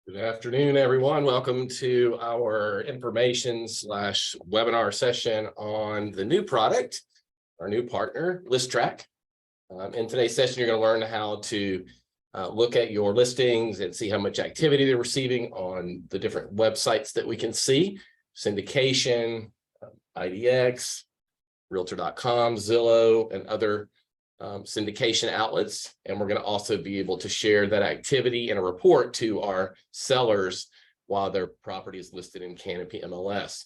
Good afternoon, everyone. Welcome to our information/webinar session on the new product, our new partner, ListTrac. In today's session, you're going to learn how to look at your listings and see how much activity they're receiving on the different websites that we can see: syndication, IDX, Realtor.com, Zillow, and other syndication outlets. And we're going to also be able to share that activity in a report to our sellers while their property is listed in Canopy MLS.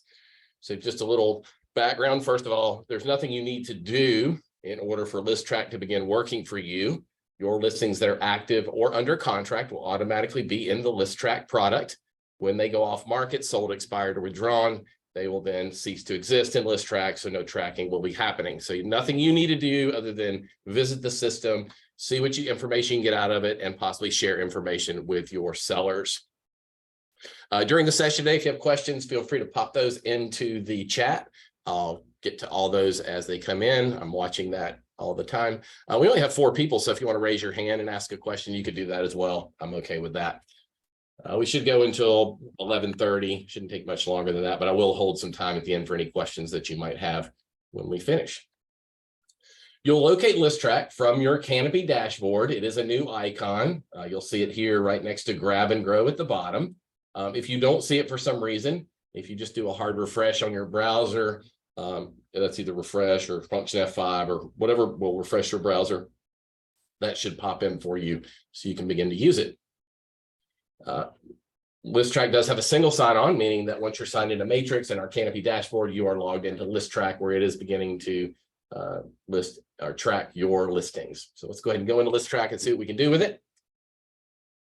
So just a little background. First of all, there's nothing you need to do in order for ListTrac to begin working for you. Your listings that are active or under contract will automatically be in the ListTrac product. When they go off market, sold, expired, or withdrawn, they will then cease to exist in ListTrac, so no tracking will be happening. So nothing you need to do other than visit the system, see what information you can get out of it, and possibly share information with your sellers. During the session today, if you have questions, feel free to pop those into the chat. I'll get to all those as they come in. I'm watching that all the time. We only have 4 people, so if you want to raise your hand and ask a question, you could do that as well. I'm okay with that. We should go until 11:30. Shouldn't take much longer than that, but I will hold some time at the end for any questions that you might have when we finish. You'll locate ListTrac from your Canopy dashboard. It is a new icon. You'll see it here right next to Grab and Grow at the bottom. If you don't see it for some reason, if you just do a hard refresh on your browser, that's either refresh or function F5 or whatever will refresh your browser, that should pop in for you so you can begin to use it. ListTrac does have a single sign-on, meaning that once you're signed into Matrix and our Canopy dashboard, you are logged into ListTrac, where it is beginning to list or track your listings. So let's go ahead and go into ListTrac and see what we can do with it.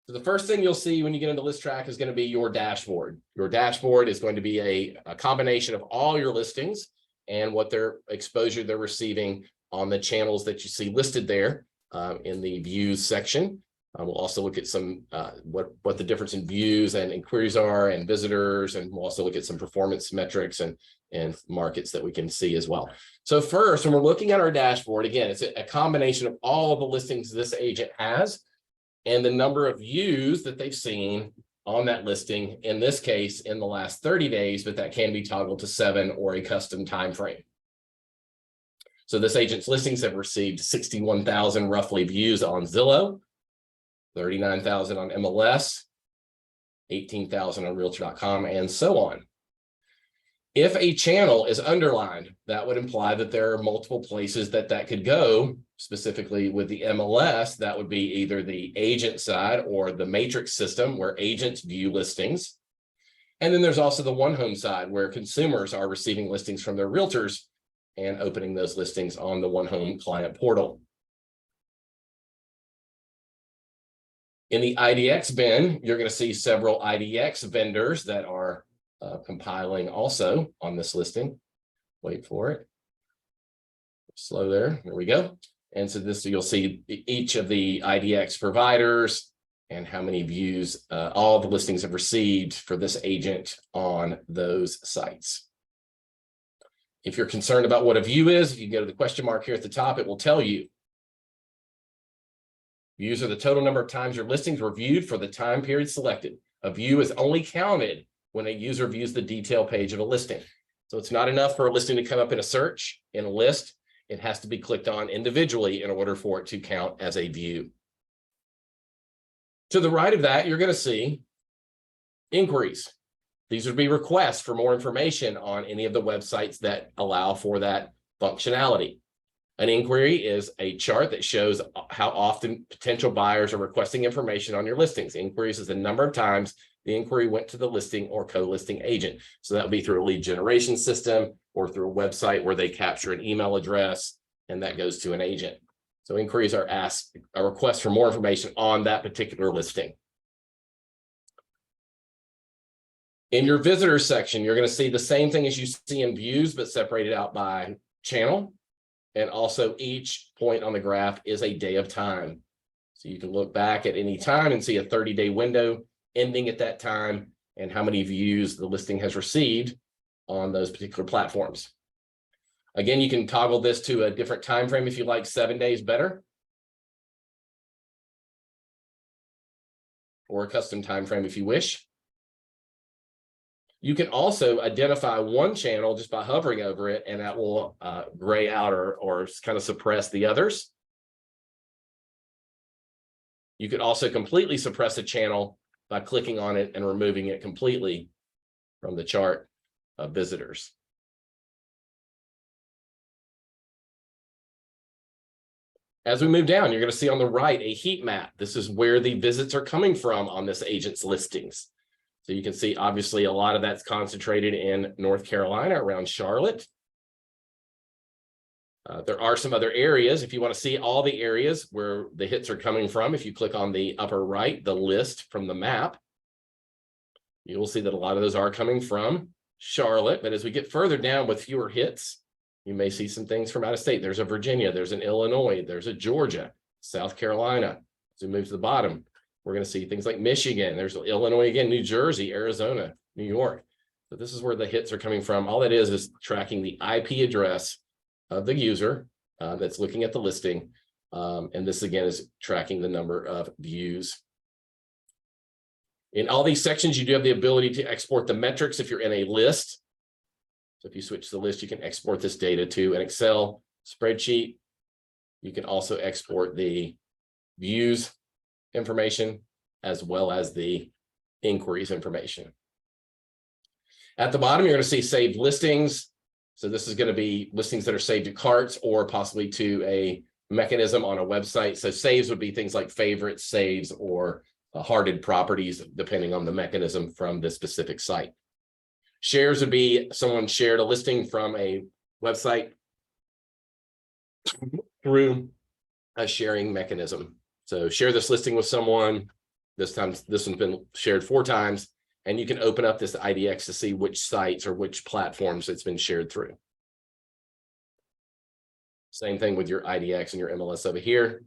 So the first thing you'll see when you get into ListTrac is going to be your dashboard. Your dashboard is going to be a combination of all your listings and what their exposure they're receiving on the channels that you see listed there in the views section. We'll also look at some what the difference in views and inquiries are and visitors, and we'll also look at some performance metrics and markets that we can see as well. So first, when we're looking at our dashboard, again, it's a combination of all of the listings this agent has and the number of views that they've seen on that listing, in this case, in the last 30 days, but that can be toggled to 7 or a custom time frame. So this agent's listings have received 61,000 roughly views on Zillow, 39,000 on MLS, 18,000 on Realtor.com, and so on. If a channel is underlined, that would imply that there are multiple places that could go. Specifically with the MLS, that would be either the agent side or the matrix system where agents view listings. And then there's also the one home side where consumers are receiving listings from their realtors and opening those listings on the one home client portal. In the IDX bin, you're going to see several IDX vendors that are compiling also on this listing. Wait for it. Slow there. There we go. And so you'll see each of the IDX providers and how many views all the listings have received for this agent on those sites. If you're concerned about what a view is, if you go to the question mark here at the top, it will tell you. Views are the total number of times your listings were viewed for the time period selected. A view is only counted when a user views the detail page of a listing. So it's not enough for a listing to come up in a search, in a list. It has to be clicked on individually in order for it to count as a view. To the right of that, you're going to see inquiries. These would be requests for more information on any of the websites that allow for that functionality. An inquiry is a chart that shows how often potential buyers are requesting information on your listings. Inquiries is the number of times the inquiry went to the listing or co-listing agent. So that would be through a lead generation system or through a website where they capture an email address and that goes to an agent. So inquiries are a request for more information on that particular listing. In your visitors section, you're going to see the same thing as you see in views, but separated out by channel. And also each point on the graph is a day of time. So you can look back at any time and see a 30-day window ending at that time and how many views the listing has received on those particular platforms. Again, you can toggle this to a different time frame if you like 7 days better. or a custom time frame if you wish. You can also identify one channel just by hovering over it, and that will gray out or kind of suppress the others. You could also completely suppress a channel by clicking on it and removing it completely from the chart of visitors. As we move down, you're going to see on the right a heat map. This is where the visits are coming from on this agent's listings. So you can see, obviously, a lot of that's concentrated in North Carolina around Charlotte. There are some other areas. If you want to see all the areas where the hits are coming from, if you click on the upper right, the list from the map, you will see that a lot of those are coming from Charlotte. But as we get further down with fewer hits, you may see some things from out of state. There's a Virginia, there's an Illinois, there's a Georgia, South Carolina. As we move to the bottom, we're going to see things like Michigan, there's Illinois again, New Jersey, Arizona, New York. So this is where the hits are coming from. All that is tracking the IP address of the user that's looking at the listing. And this again is tracking the number of views. In all these sections, you do have the ability to export the metrics if you're in a list. So if you switch to the list, you can export this data to an Excel spreadsheet. You can also export the views information as well as the inquiries information. At the bottom, you're going to see saved listings. So this is going to be listings that are saved to carts or possibly to a mechanism on a website. So saves would be things like favorites, saves, or hearted properties, depending on the mechanism from the specific site. Shares would be someone shared a listing from a website through a sharing mechanism. So share this listing with someone. This one's been shared 4 times, and you can open up this IDX to see which sites or which platforms it's been shared through. Same thing with your IDX and your MLS over here.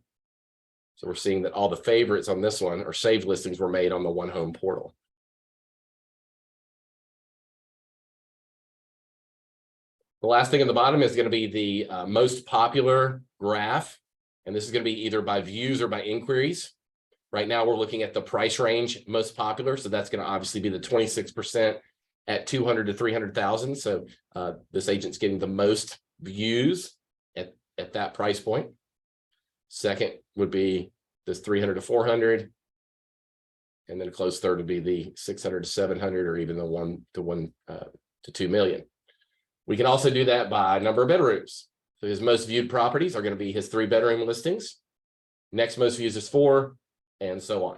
So we're seeing that all the favorites on this one or saved listings were made on the One Home portal. The last thing at the bottom is going to be the most popular graph. And this is going to be either by views or by inquiries. Right now, we're looking at the price range most popular. So that's going to obviously be the 26% at 200 to 300,000. So this agent's getting the most views at that price point. Second would be this 300 to 400. And then a close third would be the 600 to 700, or even the 1 to 2 million. We can also do that by number of bedrooms. So his most viewed properties are going to be his 3-bedroom listings. Next most views is 4, and so on.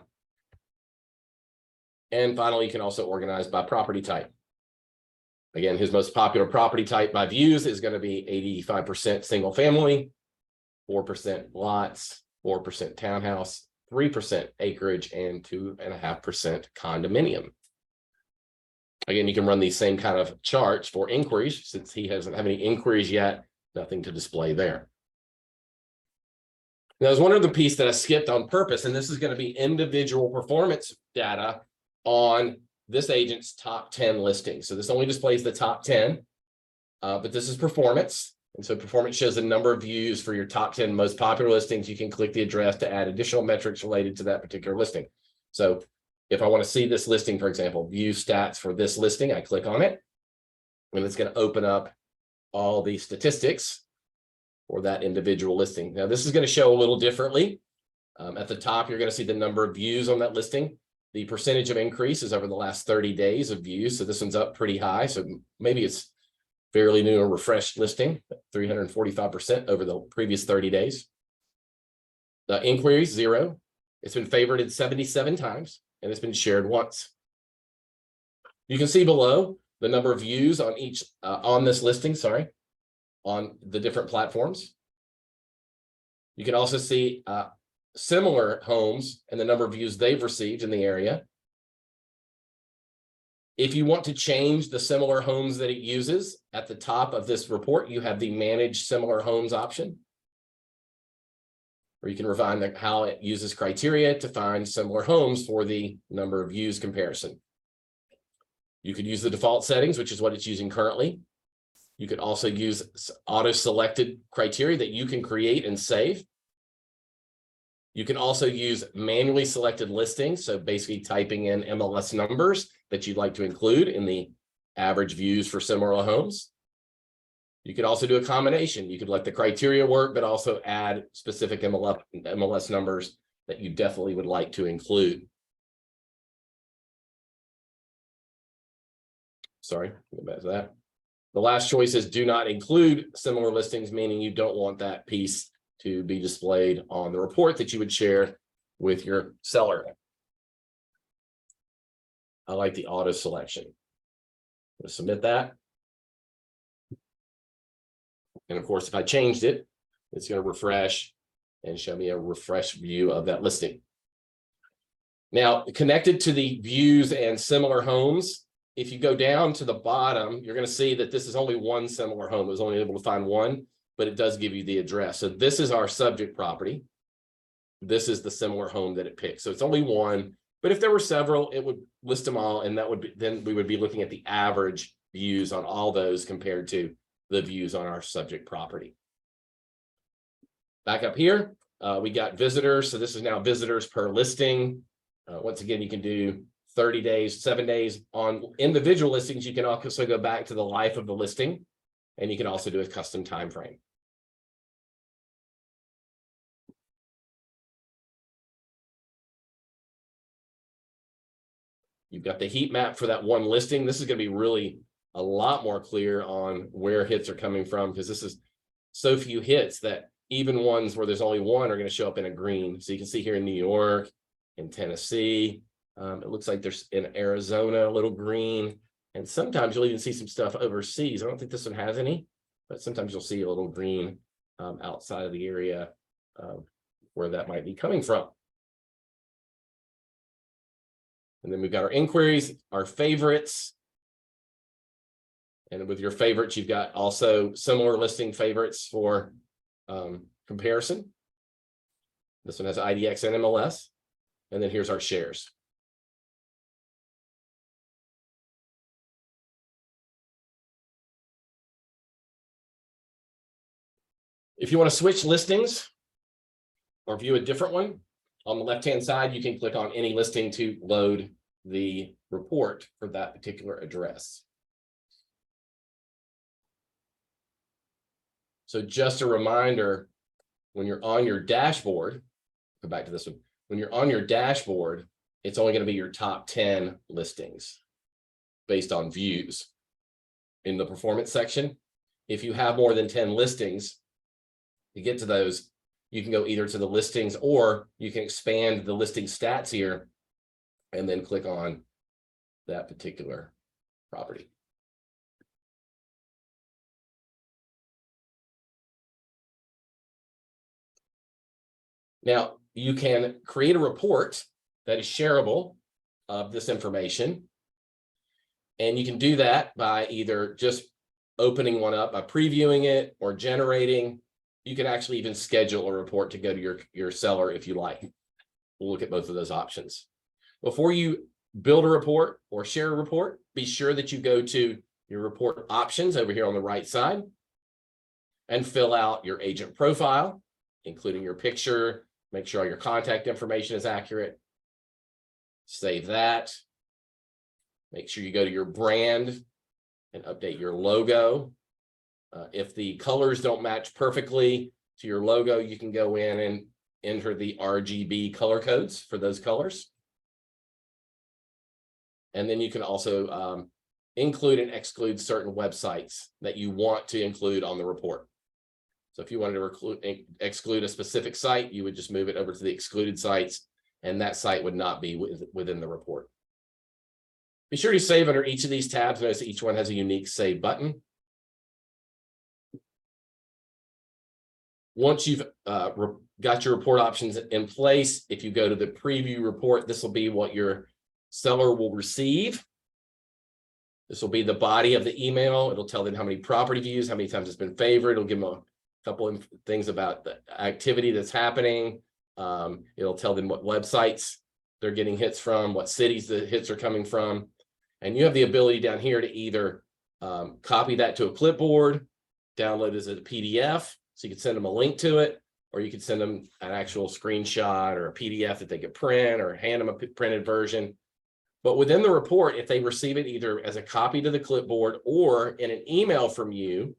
And finally, you can also organize by property type. Again, his most popular property type by views is going to be 85% single family, 4% lots, 4% townhouse, 3% acreage, and 2.5% condominium. Again, you can run these same kind of charts for inquiries. Since he doesn't have any inquiries yet, nothing to display there. Now, there's one other piece that I skipped on purpose, and this is going to be individual performance data on this agent's top 10 listings. So this only displays the top 10, but this is performance. And so performance shows the number of views for your top 10 most popular listings. You can click the address to add additional metrics related to that particular listing. So if I want to see this listing, for example, view stats for this listing, I click on it, and it's going to open up all the statistics for that individual listing. Now, this is going to show a little differently. At the top, you're going to see the number of views on that listing. The percentage of increase is over the last 30 days of views. So this one's up pretty high. So maybe it's fairly new or refreshed listing, 345% over the previous 30 days. The inquiries, 0. It's been favorited 77 times, and it's been shared once. You can see below the number of views on each on this listing, on the different platforms. You can also see similar homes and the number of views they've received in the area. If you want to change the similar homes that it uses, at the top of this report, you have the Manage Similar Homes option, or you can refine how it uses criteria to find similar homes for the number of views comparison. You could use the default settings, which is what it's using currently. You could also use auto-selected criteria that you can create and save. You can also use manually selected listings. So basically typing in MLS numbers that you'd like to include in the average views for similar homes. You could also do a combination. You could let the criteria work, but also add specific MLS numbers that you definitely would like to include. Sorry, go back to that. The last choice is do not include similar listings, meaning you don't want that piece to be displayed on the report that you would share with your seller. I like the auto selection. I'm going to submit that. And of course, if I changed it, it's going to refresh and show me a refresh view of that listing. Now, connected to the views and similar homes, if you go down to the bottom, you're going to see that this is only one similar home. It was only able to find one, but it does give you the address. So this is our subject property. This is the similar home that it picks. So it's only one, but if there were several, it would list them all, and that would be, then we would be looking at the average views on all those compared to the views on our subject property. Back up here, we got visitors. So this is now visitors per listing. Once again, you can do 30 days, 7 days on individual listings. You can also go back to the life of the listing, and you can also do a custom time frame. You've got the heat map for that one listing. This is going to be really a lot more clear on where hits are coming from, because this is so few hits that even ones where there's only one are going to show up in a green. So you can see here in New York, in Tennessee, it looks like there's in Arizona, a little green, and sometimes you'll even see some stuff overseas. I don't think this one has any, but sometimes you'll see a little green outside of the area where that might be coming from. And then we've got our inquiries, our favorites. And with your favorites, you've got also similar listing favorites for comparison. This one has IDX and MLS. And then here's our shares. If you want to switch listings or view a different one, on the left-hand side, you can click on any listing to load the report for that particular address. So just a reminder, when you're on your dashboard, go back to this one. When you're on your dashboard, it's only going to be your top 10 listings based on views. In the performance section, if you have more than 10 listings, to get to those, you can go either to the listings, or you can expand the listing stats here and then click on that particular property. Now, you can create a report that is shareable of this information. And you can do that by either just opening one up, by previewing it, or generating. You can actually even schedule a report to go to your seller if you like. We'll look at both of those options. Before you build a report or share a report, be sure that you go to your report options over here on the right side and fill out your agent profile, including your picture. Make sure all your contact information is accurate. Save that. Make sure you go to your brand and update your logo. If the colors don't match perfectly to your logo, you can go in and enter the RGB color codes for those colors. And then you can also include and exclude certain websites that you want to include on the report. So if you wanted to exclude a specific site, you would just move it over to the excluded sites, and that site would not be within the report. Be sure to save under each of these tabs. Notice that each one has a unique save button. Once you've got your report options in place, if you go to the preview report, this will be what your seller will receive. This will be the body of the email. It'll tell them how many property views, how many times it's been favored. It'll give them a couple of things about the activity that's happening. It'll tell them what websites they're getting hits from, what cities the hits are coming from. And you have the ability down here to either copy that to a clipboard, download it as a PDF, so you can send them a link to it, or you could send them an actual screenshot or a PDF that they could print, or hand them a printed version. But within the report, if they receive it either as a copy to the clipboard or in an email from you,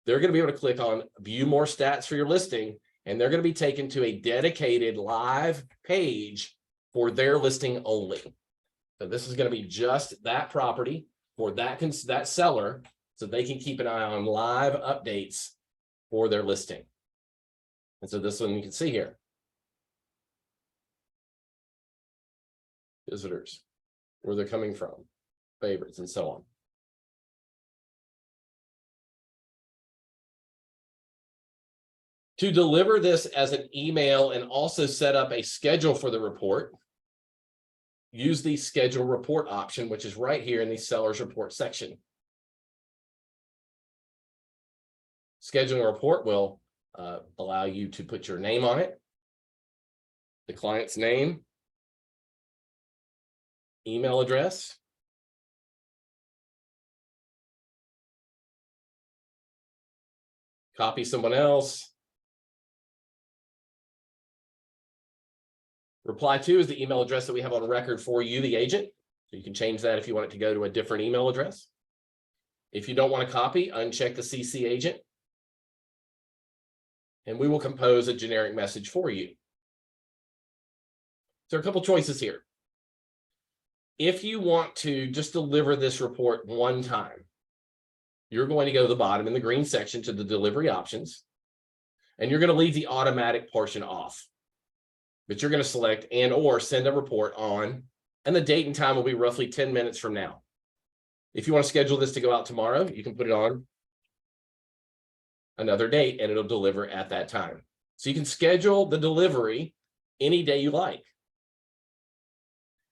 they're going to be able to click on view more stats for your listing, and they're going to be taken to a dedicated live page for their listing only. So this is going to be just that property for that seller, so they can keep an eye on live updates for their listing. And so this one you can see here. Visitors, where they're coming from, favorites, and so on. To deliver this as an email and also set up a schedule for the report, use the schedule report option, which is right here in the seller's report section. Scheduling a report will allow you to put your name on it, the client's name, email address, copy someone else. Reply to is the email address that we have on record for you, the agent. So you can change that if you want it to go to a different email address. If you don't want to copy, uncheck the CC agent, and we will compose a generic message for you. So there are a couple choices here. If you want to just deliver this report one time, you're going to go to the bottom in the green section to the delivery options, and you're going to leave the automatic portion off. But you're going to select and or send a report on, and the date and time will be roughly 10 minutes from now. If you want to schedule this to go out tomorrow, you can put it on another date and it'll deliver at that time. So you can schedule the delivery any day you like.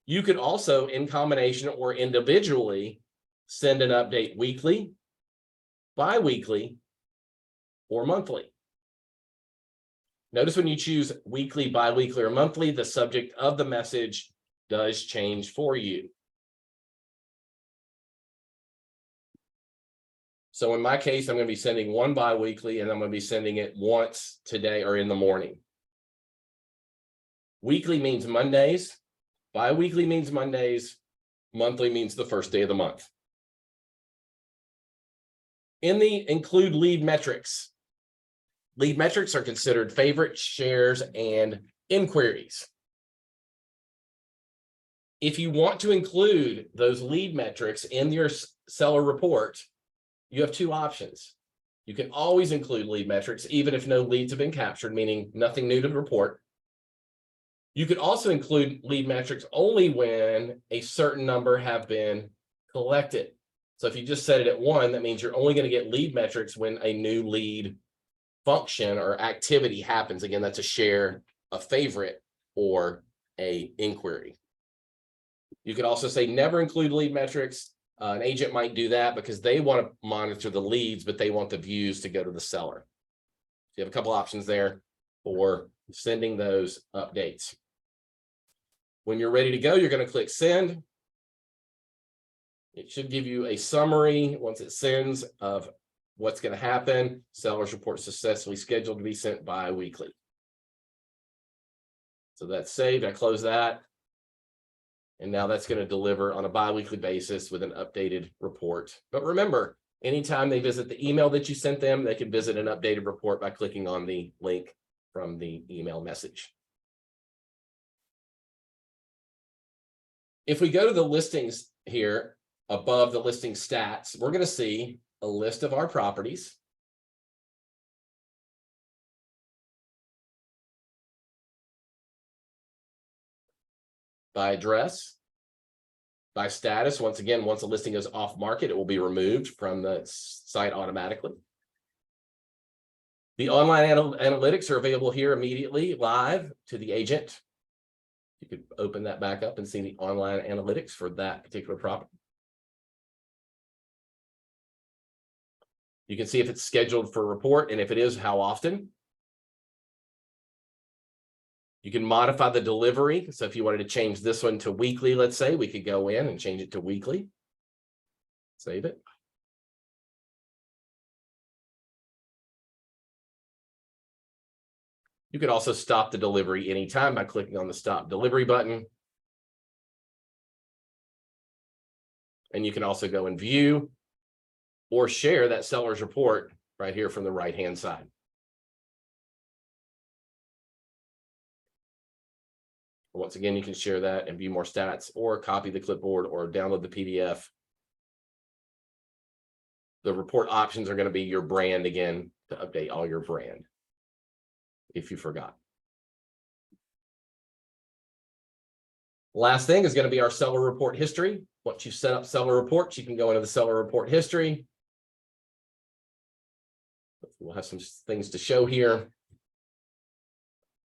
You could also, in combination or individually, send an update weekly, bi-weekly, or monthly. Notice when you choose weekly, bi-weekly, or monthly, the subject of the message does change for you. So in my case, I'm going to be sending one bi-weekly, and I'm going to be sending it once today or in the morning. Weekly means Mondays, bi-weekly means Mondays, monthly means the first day of the month. In the include lead metrics. Lead metrics are considered favorites, shares, and inquiries. If you want to include those lead metrics in your seller report, you have two options. You can always include lead metrics, even if no leads have been captured, meaning nothing new to report. You could also include lead metrics only when a certain number have been collected. So if you just set it at 1, that means you're only going to get lead metrics when a new lead function or activity happens. Again, that's a share, a favorite, or a inquiry. You could also say never include lead metrics. An agent might do that because they want to monitor the leads, but they want the views to go to the seller. So you have a couple options there for sending those updates. When you're ready to go, you're going to click send. It should give you a summary once it sends of what's going to happen. Seller's report successfully scheduled to be sent bi-weekly. So that's saved. I close that. And now that's going to deliver on a bi-weekly basis with an updated report. But remember, anytime they visit the email that you sent them, they can visit an updated report by clicking on the link from the email message. If we go to the listings here, above the listing stats, we're going to see a list of our properties. By address, by status. Once again, once a listing goes off market, it will be removed from the site automatically. The online analytics are available here immediately, live to the agent. You could open that back up and see the online analytics for that particular property. You can see if it's scheduled for a report, and if it is, how often. You can modify the delivery. So if you wanted to change this one to weekly, let's say, we could go in and change it to weekly. Save it. You could also stop the delivery anytime by clicking on the stop delivery button. And you can also go and view or share that seller's report right here from the right-hand side. Once again, you can share that and view more stats, or copy the clipboard, or download the PDF. The report options are going to be your brand again, to update all your brand, if you forgot. Last thing is going to be our seller report history. Once you set up seller reports, you can go into the seller report history. We'll have some things to show here.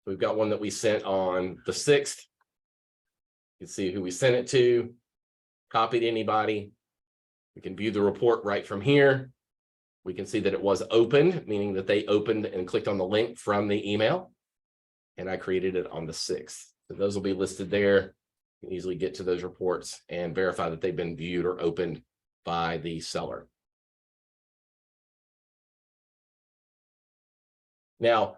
We've got one that we sent on the 6th. You can see who we sent it to, copied anybody. We can view the report right from here. We can see that it was opened, meaning that they opened and clicked on the link from the email. And I created it on the 6th. So those will be listed there. You can easily get to those reports and verify that they've been viewed or opened by the seller. Now,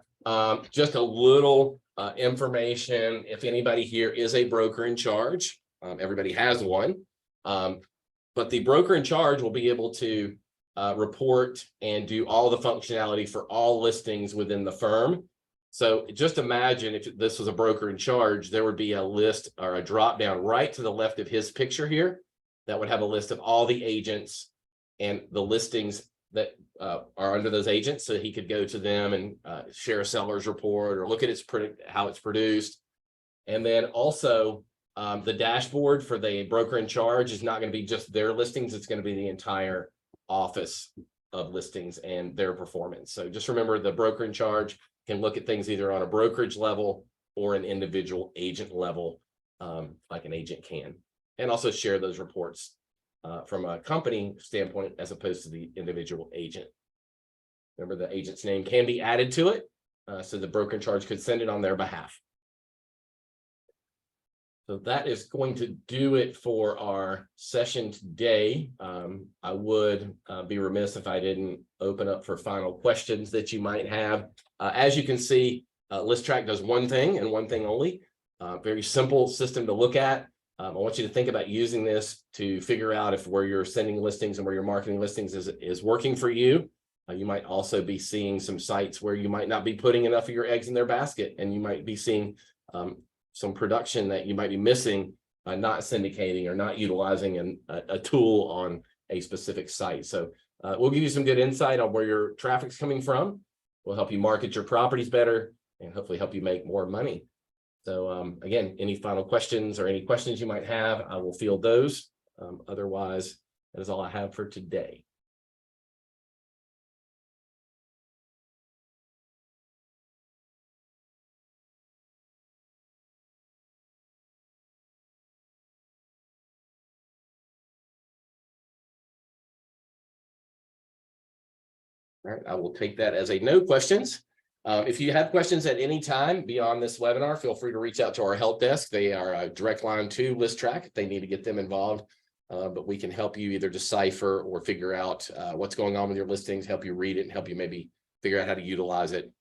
just a little information. If anybody here is a broker in charge, everybody has one, but the broker in charge will be able to report and do all the functionality for all listings within the firm. So just imagine if this was a broker in charge, there would be a list or a drop down right to the left of his picture here that would have a list of all the agents and the listings that are under those agents, so he could go to them and share a seller's report or look at how it's produced. And then also the dashboard for the broker in charge is not going to be just their listings, it's going to be the entire office of listings and their performance. So just remember, the broker in charge can look at things either on a brokerage level or an individual agent level, like an agent can, and also share those reports from a company standpoint as opposed to the individual agent. Remember, the agent's name can be added to it, so the broker in charge could send it on their behalf. So that is going to do it for our session today. I would be remiss if I didn't open up for final questions that you might have. As you can see, ListTrac does one thing and one thing only. Very simple system to look at. I want you to think about using this to figure out if where you're sending listings and where you're marketing listings is working for you. You might also be seeing some sites where you might not be putting enough of your eggs in their basket, and you might be seeing some production that you might be missing, not syndicating or not utilizing a tool on a specific site. So we'll give you some good insight on where your traffic's coming from. We'll help you market your properties better and hopefully help you make more money. So again, any final questions or any questions you might have, I will field those. Otherwise, that is all I have for today. All right, I will take that as a no questions. If you have questions at any time beyond this webinar, feel free to reach out to our help desk. They are a direct line to ListTrac if they need to get them involved. But we can help you either decipher or figure out what's going on with your listings, help you read it, and help you maybe figure out how to utilize it.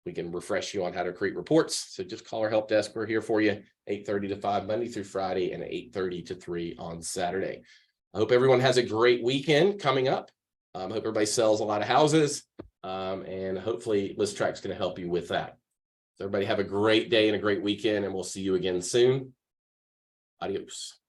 We can refresh you on how to create reports. So just call our help desk. We're here for you 8:30 to 5 Monday through Friday and 8:30 to 3 on Saturday. I hope everyone has a great weekend coming up. I hope everybody sells a lot of houses, and hopefully ListTrac's going to help you with that. So everybody have a great day and a great weekend, and we'll see you again soon. Adios.